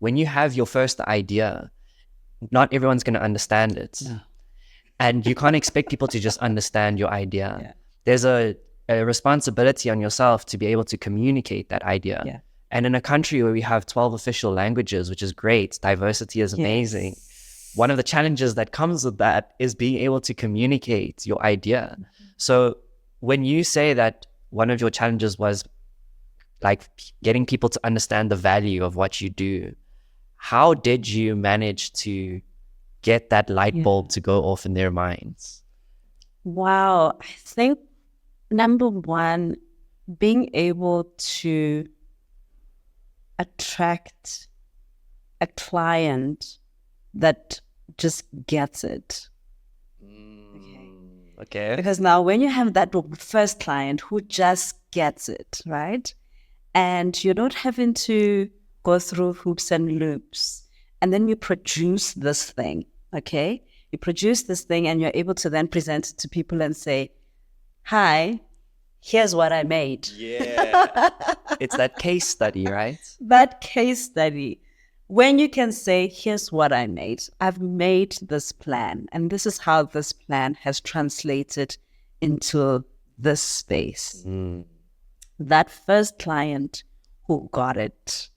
when you have your first idea, not everyone's going to understand it. No. And you can't expect people to just understand your idea. Yeah. There's a responsibility on yourself to be able to communicate that idea. Yeah. And in a country where we have 12 official languages, which is great, diversity is amazing. Yes. One of the challenges that comes with that is being able to communicate your idea. So when you say that one of your challenges was like getting people to understand the value of what you do, how did you manage to get that light bulb to go off in their minds? Wow. I think number one, being able to attract a client that just gets it. Okay. Because now when you have that first client who just gets it, right? And you're not having to go through hoops and loops. And then you produce this thing, okay? You produce this thing and you're able to then present it to people and say, hi, here's what I made. Yeah. It's that case study, right? That case study. When you can say, here's what I made. I've made this plan. And this is how this plan has translated into this space. That first client who got it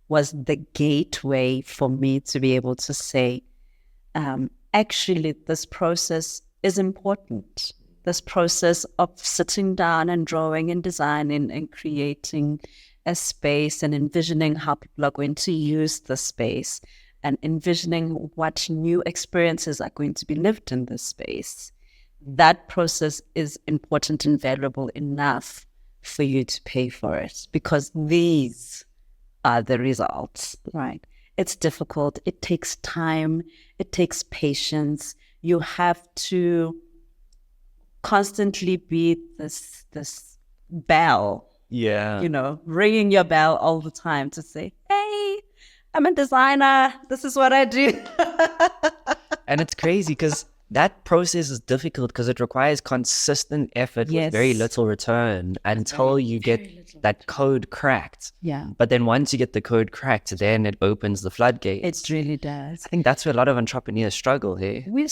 was the gateway for me to be able to say, actually, this process is important. This process of sitting down and drawing and designing and creating a space and envisioning how people are going to use the space and envisioning what new experiences are going to be lived in this space. That process is important and valuable enough for you to pay for it, because these are the results, right? It's difficult. It takes time. It takes patience. You have to constantly be this bell, ringing your bell all the time to say, hey, I'm a designer. This is what I do. And it's crazy because that process is difficult because it requires consistent effort with very little return until you get that code cracked. Yeah. But then once you get the code cracked, then it opens the floodgates. It really does. I think that's where a lot of entrepreneurs struggle here. We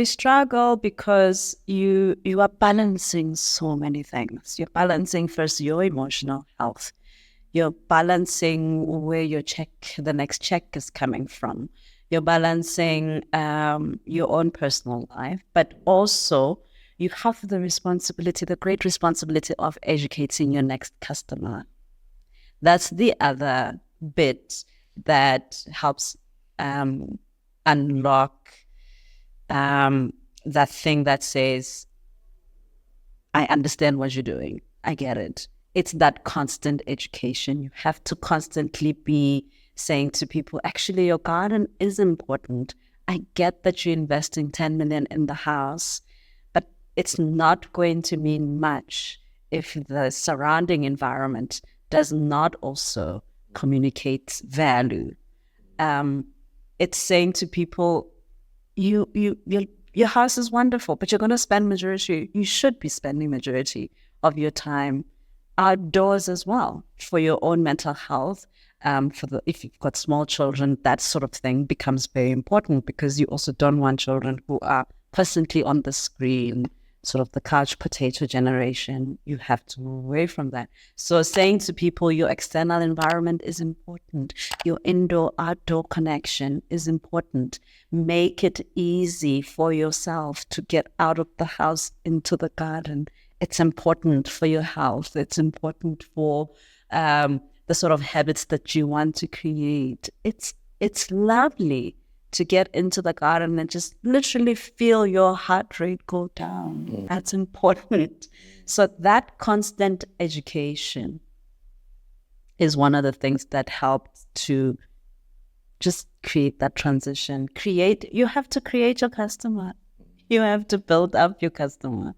struggle because you are balancing so many things. You're balancing first your emotional health. You're balancing where the next check is coming from. You're balancing your own personal life, but also you have the great responsibility of educating your next customer. That's the other bit that helps unlock that thing that says, I understand what you're doing. I get it. It's that constant education. You have to constantly be saying to people, actually, your garden is important. I get that you're investing 10 million in the house, but it's not going to mean much if the surrounding environment does not also communicate value. It's saying to people, your house is wonderful, but you're going to spend you should be spending majority of your time outdoors as well for your own mental health. If you've got small children, that sort of thing becomes very important, because you also don't want children who are constantly on the screen, sort of the couch potato generation. You have to move away from that. So saying to people, your external environment is important. Your indoor-outdoor connection is important. Make it easy for yourself to get out of the house into the garden. It's important for your health. It's important for the sort of habits that you want to create. It's lovely to get into the garden and just literally feel your heart rate go down. That's important. So that constant education is one of the things that helped to just create that transition. You have to create your customer. You have to build up your customer.